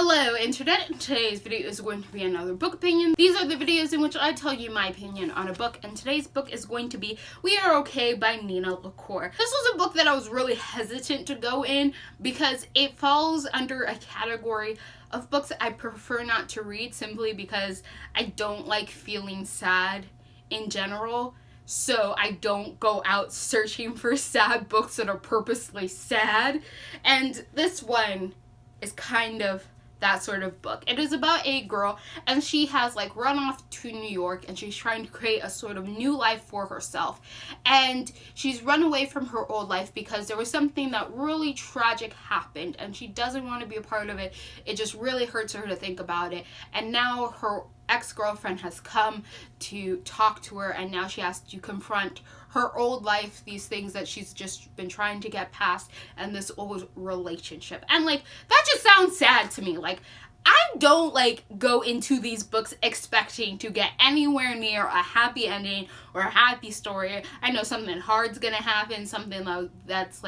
Hello Internet, today's video is going to be another book opinion. These are the videos in which I tell you my opinion on a book, and today's book is going to be We Are Okay by Nina LaCour. This was a book that I was really hesitant to go in because it falls under a category of books that I prefer not to read simply because I don't like feeling sad in general. So I don't go out searching for sad books that are purposely sad, and this one is kind of that sort of book. It is about a girl, and she has run off to New York, and she's trying to create a sort of new life for herself. And she's run away from her old life because there was something that really tragic happened, and she doesn't want to be a part of it. It just really hurts her to think about it. And now her ex-girlfriend has come to talk to her, and now she has to confront her old life, these things that she's just been trying to get past, and this old relationship. And that just sounds sad to me. I don't go into these books expecting to get anywhere near a happy ending or a happy story. I know something hard's gonna happen, something that's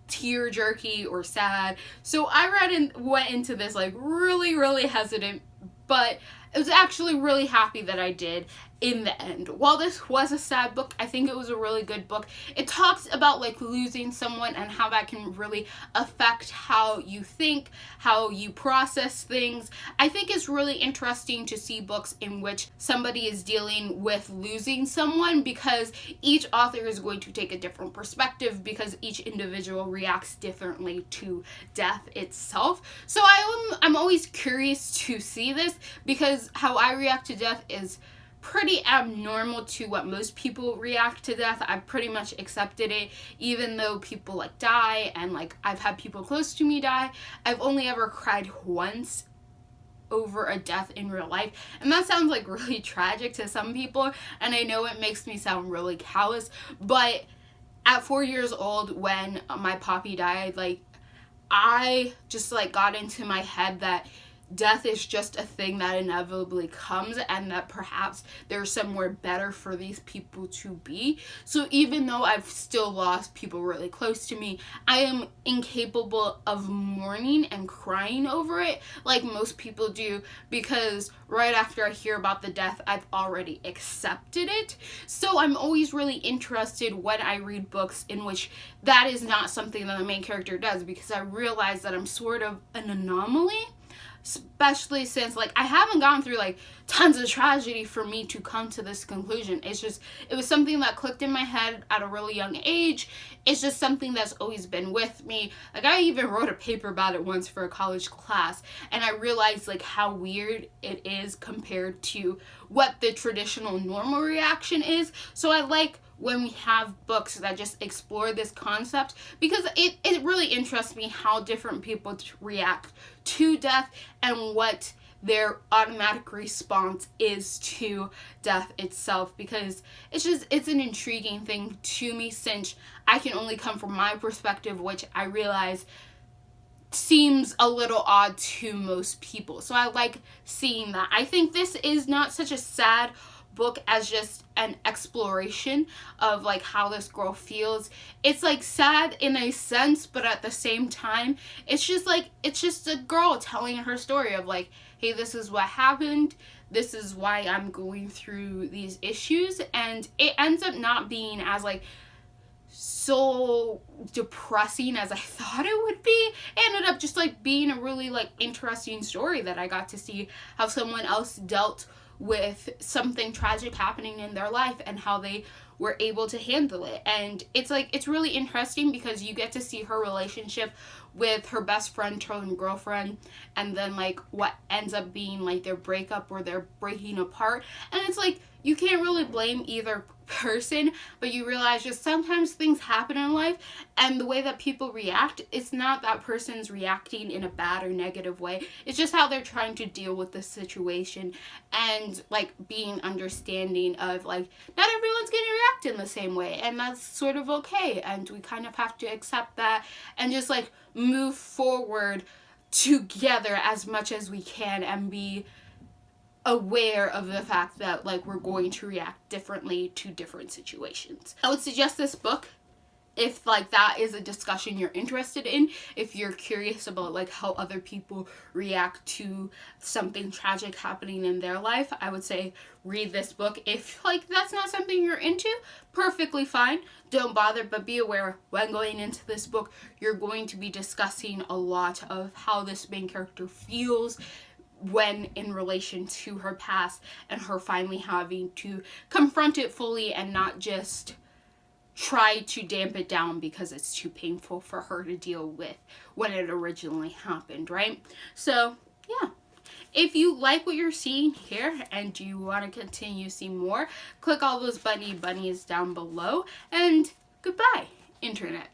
tear jerky or sad. So I went into this really hesitant, but I was actually really happy that I did in the end. While this was a sad book, I think it was a really good book. It talks about losing someone and how that can really affect how you think, how you process things. I think it's really interesting to see books in which somebody is dealing with losing someone, because each author is going to take a different perspective because each individual reacts differently to death itself. So I'm always curious to see this, because how I react to death is pretty abnormal to what most people react to death. I've pretty much accepted it, even though people die, and I've had people close to me die. I've only ever cried once over a death in real life, and that sounds really tragic to some people, and I know it makes me sound really callous, but at 4 years old when my poppy died, I just got into my head that death is just a thing that inevitably comes, and that perhaps there's somewhere better for these people to be. So even though I've still lost people really close to me, I am incapable of mourning and crying over it like most people do, because right after I hear about the death, I've already accepted it. So I'm always really interested when I read books in which that is not something that the main character does, because I realize that I'm sort of an anomaly. Especially since I haven't gone through tons of tragedy for me to come to this conclusion. It was something that clicked in my head at a really young age. It's just something that's always been with me. I even wrote a paper about it once for a college class, and I realized how weird it is compared to what the traditional normal reaction is. So I like when we have books that just explore this concept, because it really interests me how different people react to death and what their automatic response is to death itself, because it's an intriguing thing to me, since I can only come from my perspective, which I realize seems a little odd to most people. So I like seeing that. I think this is not such a sad book as just an exploration of how this girl feels. It's sad in a sense, but at the same time it's just a girl telling her story of hey, this is what happened, this is why I'm going through these issues. And it ends up not being as so depressing as I thought it would be. It ended up just being a really interesting story that I got to see how someone else dealt with something tragic happening in their life and how they were able to handle it. And it's really interesting because you get to see her relationship with her best friend turned girlfriend, and then what ends up being their breakup or their breaking apart. And it's you can't really blame either person, but you realize just sometimes things happen in life, and the way that people react, it's not that person's reacting in a bad or negative way. It's just how they're trying to deal with the situation, and being understanding of not everyone's gonna react in the same way, and that's sort of okay, and we kind of have to accept that and just move forward together as much as we can, and be aware of the fact that we're going to react differently to different situations. I would suggest this book if like that is a discussion you're interested in, if you're curious about like how other people react to something tragic happening in their life, I would say read this book. If like that's not something you're into, perfectly fine, don't bother, but be aware when going into this book you're going to be discussing a lot of how this main character feels when in relation to her past, and her finally having to confront it fully and not just try to damp it down because it's too painful for her to deal with when it originally happened, right? So, yeah. If you like what you're seeing here and you want to continue seeing more, click all those bunnies down below, and goodbye, Internet.